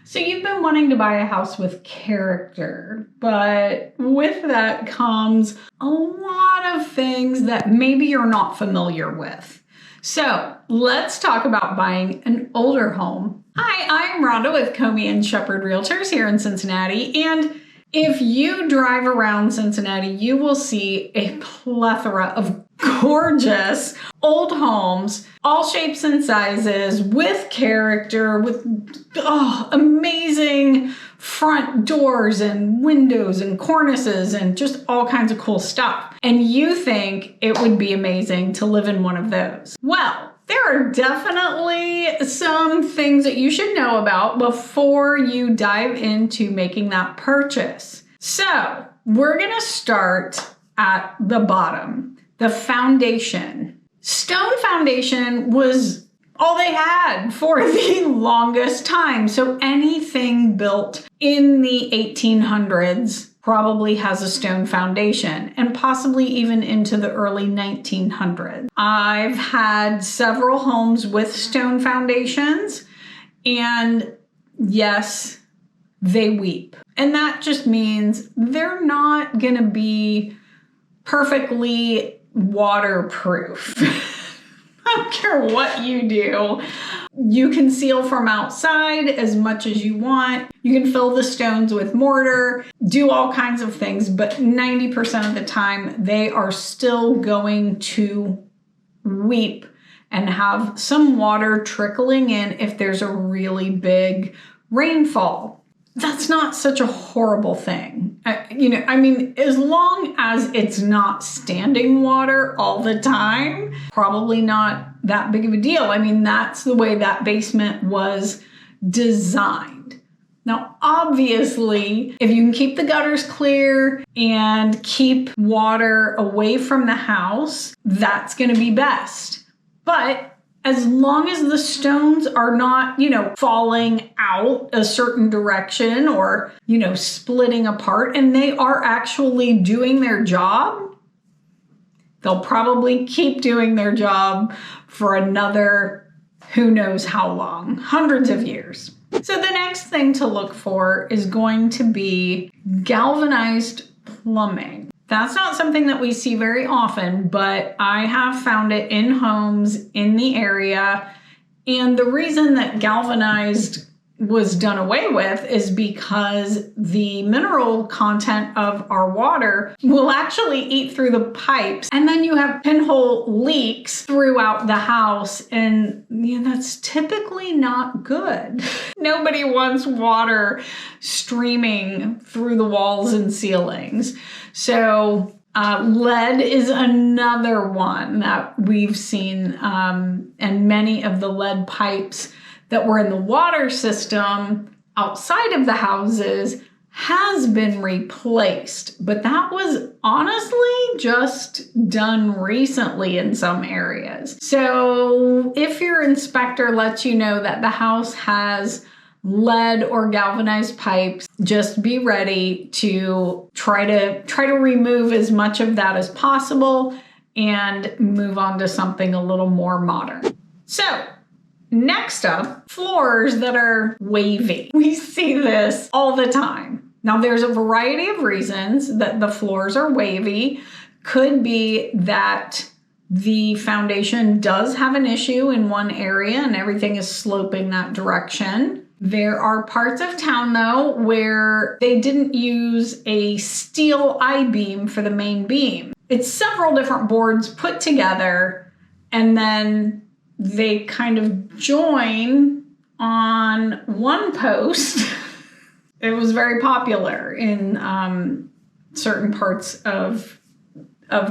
So you've been wanting to buy a house with character, but with that comes a lot of things that maybe you're not familiar with. So let's talk about buying an older home. Hi, I'm Rhonda with Comey and Shepherd Realtors here in Cincinnati, and if you drive around Cincinnati, you will see a plethora of gorgeous old homes, all shapes and sizes, with character, with amazing front doors and windows and cornices and just all kinds of cool stuff. And you think it would be amazing to live in one of those. Well, there are definitely some things that you should know about before you dive into making that purchase. So we're going to start at the bottom, the foundation. Stone foundation was all they had for the longest time. So anything built in the 1800s probably has a stone foundation, and possibly even into the early 1900s. I've had several homes with stone foundations, and yes, they weep. And that just means they're not going to be perfectly waterproof. I don't care what you do. You can seal from outside as much as you want. You can fill the stones with mortar, do all kinds of things, but 90% of the time they are still going to weep and have some water trickling in if there's a really big rainfall. That's not such a horrible thing. As long as it's not standing water all the time, probably not that big of a deal. That's the way that basement was designed. Now, obviously, if you can keep the gutters clear and keep water away from the house, that's going to be best. But as long as the stones are not, falling out a certain direction or, splitting apart, and they are actually doing their job, they'll probably keep doing their job for another who knows how long, hundreds of years. So the next thing to look for is going to be galvanized plumbing. That's not something that we see very often, but I have found it in homes in the area. And the reason that galvanized was done away with is because the mineral content of our water will actually eat through the pipes. And then you have pinhole leaks throughout the house. And that's typically not good. Nobody wants water streaming through the walls and ceilings. So lead is another one that we've seen, and many of the lead pipes that were in the water system outside of the houses has been replaced. But that was honestly just done recently in some areas. So if your inspector lets you know that the house has lead or galvanized pipes, just be ready to try to remove as much of that as possible and move on to something a little more modern. So next up, floors that are wavy. We see this all the time. Now there's a variety of reasons that the floors are wavy. Could be that the foundation does have an issue in one area and everything is sloping that direction. There are parts of town, though, where they didn't use a steel I-beam for the main beam. It's several different boards put together, and then they kind of join on one post. It was very popular in certain parts of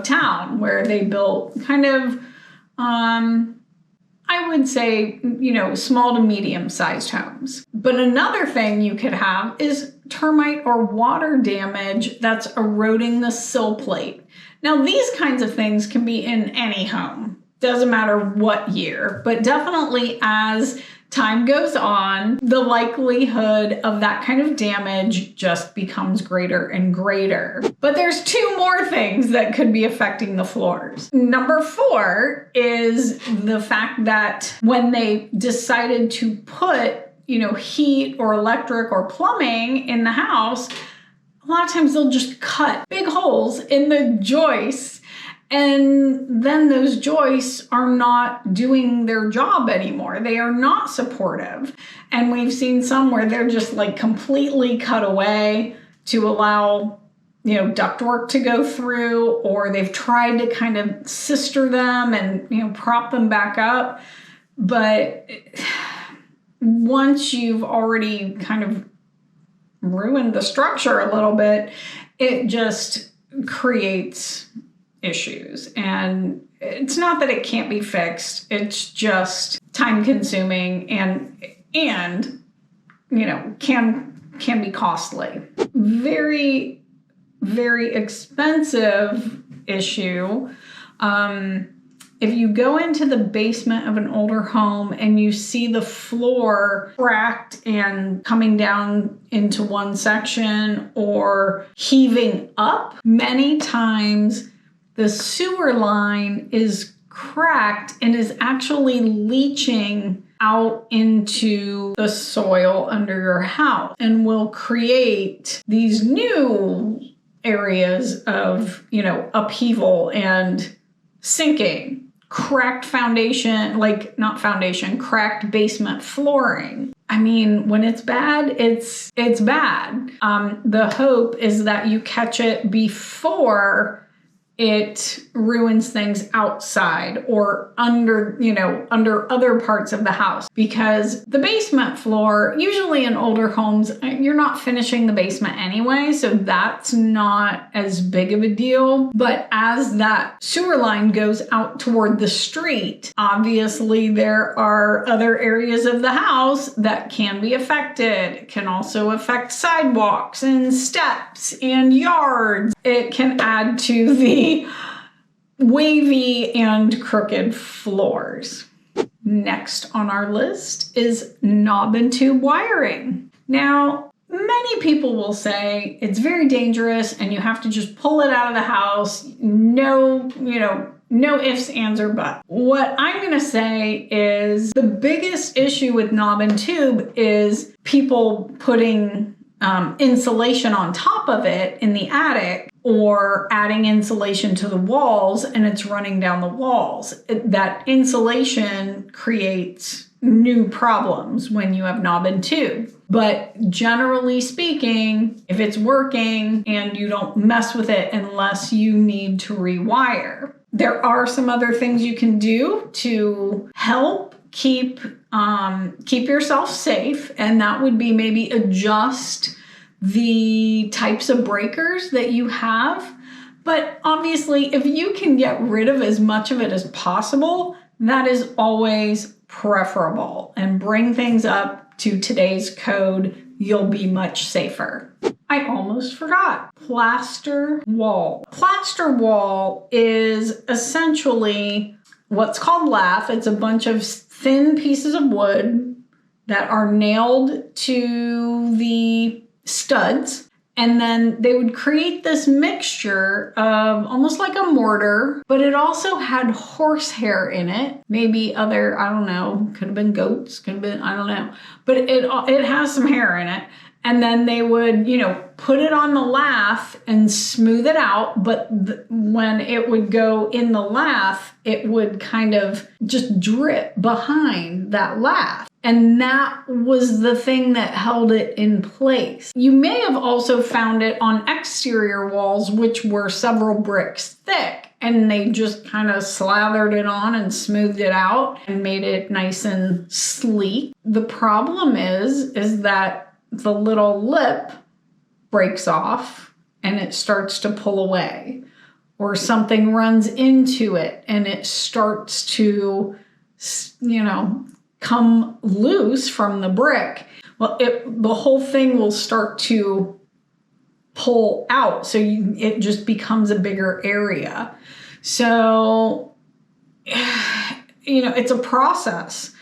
town where they built kind of I would say, small to medium-sized homes. But another thing you could have is termite or water damage that's eroding the sill plate. Now, these kinds of things can be in any home. Doesn't matter what year, but definitely as time goes on, the likelihood of that kind of damage just becomes greater and greater. But there's two more things that could be affecting the floors. Number 4 is the fact that when they decided to put heat or electric or plumbing in the house, a lot of times they'll just cut big holes in the joists, and then those joists are not doing their job anymore. They are not supportive. And we've seen some where they're just like completely cut away to allow, ductwork to go through, or they've tried to kind of sister them and, prop them back up. But once you've already kind of ruined the structure a little bit, it just creates issues. And it's not that it can't be fixed. It's just time consuming and can be costly. Very, very expensive issue. If you go into the basement of an older home and you see the floor cracked and coming down into one section or heaving up, many times the sewer line is cracked and is actually leaching out into the soil under your house and will create these new areas of, upheaval and sinking. Cracked foundation, cracked basement flooring. I mean, when it's bad, it's bad. The hope is that you catch it before it ruins things outside or under other parts of the house, because the basement floor, usually in older homes, you're not finishing the basement anyway, so that's not as big of a deal. But as that sewer line goes out toward the street, obviously there are other areas of the house that can be affected. It can also affect sidewalks and steps and yards. It can add to the wavy and crooked floors. Next on our list is knob and tube wiring. Now, many people will say it's very dangerous and you have to just pull it out of the house. No ifs, ands, or buts. What I'm going to say is the biggest issue with knob and tube is people putting insulation on top of it in the attic, or adding insulation to the walls and it's running down the walls. That insulation creates new problems when you have knob and tube. But generally speaking, if it's working and you don't mess with it unless you need to rewire. There are some other things you can do to help keep yourself safe, and that would be maybe adjust the types of breakers that you have. But obviously, if you can get rid of as much of it as possible, that is always preferable. And bring things up to today's code, you'll be much safer. I almost forgot. Plaster wall. Plaster wall is essentially what's called lath. It's a bunch of thin pieces of wood that are nailed to the studs, and then they would create this mixture of almost like a mortar, but it also had horsehair in it. Maybe other, I don't know, could have been goats, could have been, I don't know, but it has some hair in it. And then they would, put it on the lath and smooth it out. But when it would go in the lath, it would kind of just drip behind that lath. And that was the thing that held it in place. You may have also found it on exterior walls, which were several bricks thick. And they just kind of slathered it on and smoothed it out and made it nice and sleek. The problem is that the little lip breaks off and it starts to pull away, or something runs into it and it starts to, come loose from the brick. Well, the whole thing will start to pull out. So it just becomes a bigger area. So, it's a process.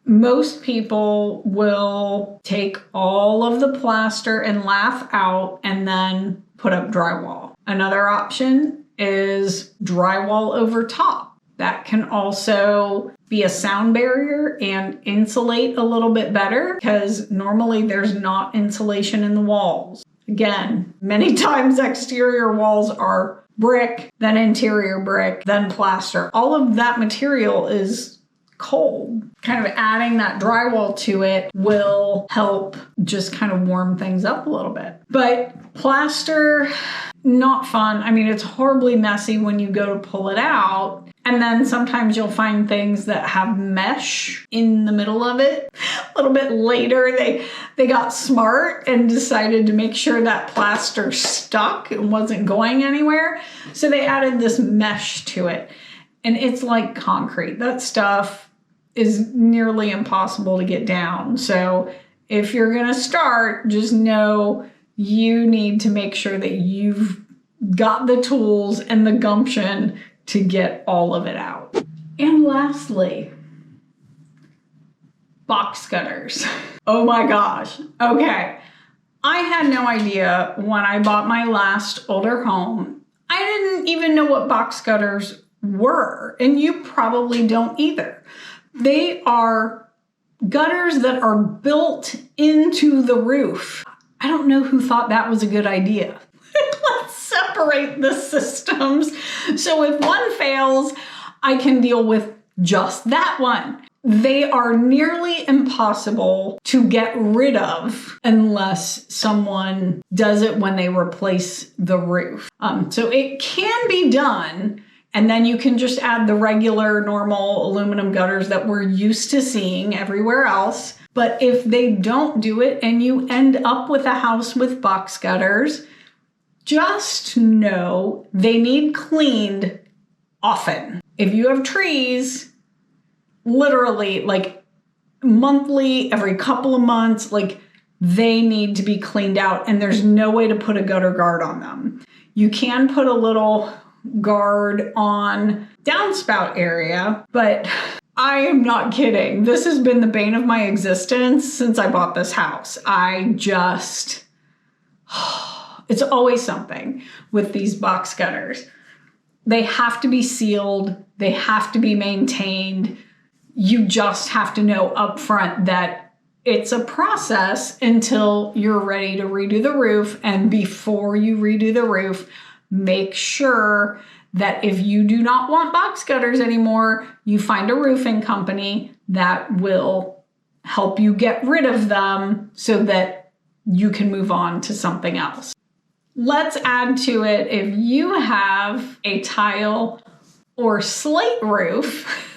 Most people will take all of the plaster and lath out and then put up drywall. Another option is drywall over top. That can also be a sound barrier and insulate a little bit better because normally there's not insulation in the walls. Again, many times exterior walls are brick, then interior brick, then plaster. All of that material is cold. Kind of adding that drywall to it will help just kind of warm things up a little bit. But plaster, not fun. I mean, it's horribly messy when you go to pull it out. And then sometimes you'll find things that have mesh in the middle of it. A little bit later, they got smart and decided to make sure that plaster stuck and wasn't going anywhere. So they added this mesh to it. And it's like concrete. That stuff is nearly impossible to get down. So if you're going to start, just know you need to make sure that you've got the tools and the gumption to get all of it out. And lastly, box cutters. Oh my gosh. Okay. I had no idea when I bought my last older home. I didn't even know what box cutters were, and you probably don't either. They are gutters that are built into the roof. I don't know who thought that was a good idea. Let's separate the systems. So if one fails, I can deal with just that one. They are nearly impossible to get rid of unless someone does it when they replace the roof. So it can be done, and then you can just add the regular normal aluminum gutters that we're used to seeing everywhere else. But if they don't do it and you end up with a house with box gutters, just know they need cleaned often. If you have trees, literally like monthly, every couple of months, like they need to be cleaned out, and there's no way to put a gutter guard on them. You can put a little guard on downspout area, but I am not kidding. This has been the bane of my existence since I bought this house. It's always something with these box gutters. They have to be sealed. They have to be maintained. You just have to know up front that it's a process until you're ready to redo the roof. And before you redo the roof, make sure that if you do not want box gutters anymore, you find a roofing company that will help you get rid of them so that you can move on to something else. Let's add to it, if you have a tile or slate roof,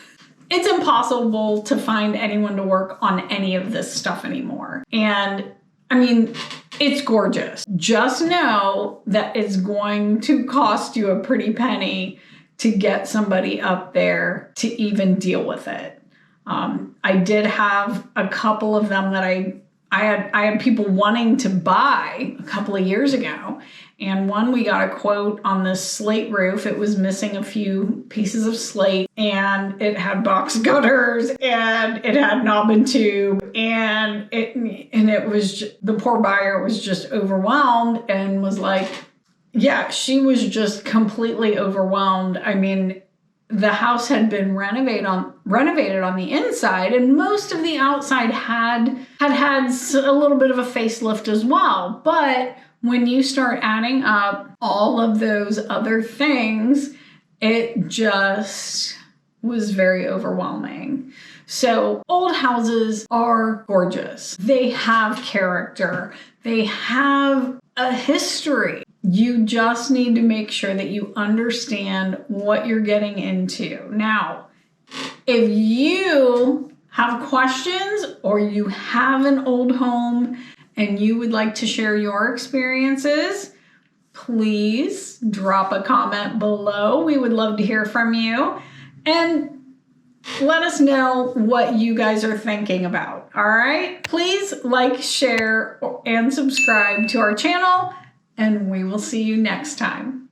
it's impossible to find anyone to work on any of this stuff anymore. And I mean, it's gorgeous. Just know that it's going to cost you a pretty penny to get somebody up there to even deal with it. I did have a couple of them that I had people wanting to buy a couple of years ago. And one, we got a quote on this slate roof. It was missing a few pieces of slate, and it had box gutters, and it had knob and tube, and it was the poor buyer was just overwhelmed and was like, yeah, she was just completely overwhelmed. I mean, the house had been renovated on the inside, and most of the outside had a little bit of a facelift as well. But when you start adding up all of those other things, it just was very overwhelming. So old houses are gorgeous. They have character. They have a history. You just need to make sure that you understand what you're getting into. Now, if you have questions or you have an old home and you would like to share your experiences, please drop a comment below. We would love to hear from you. And let us know what you guys are thinking about, all right? Please like, share, and subscribe to our channel, and we will see you next time.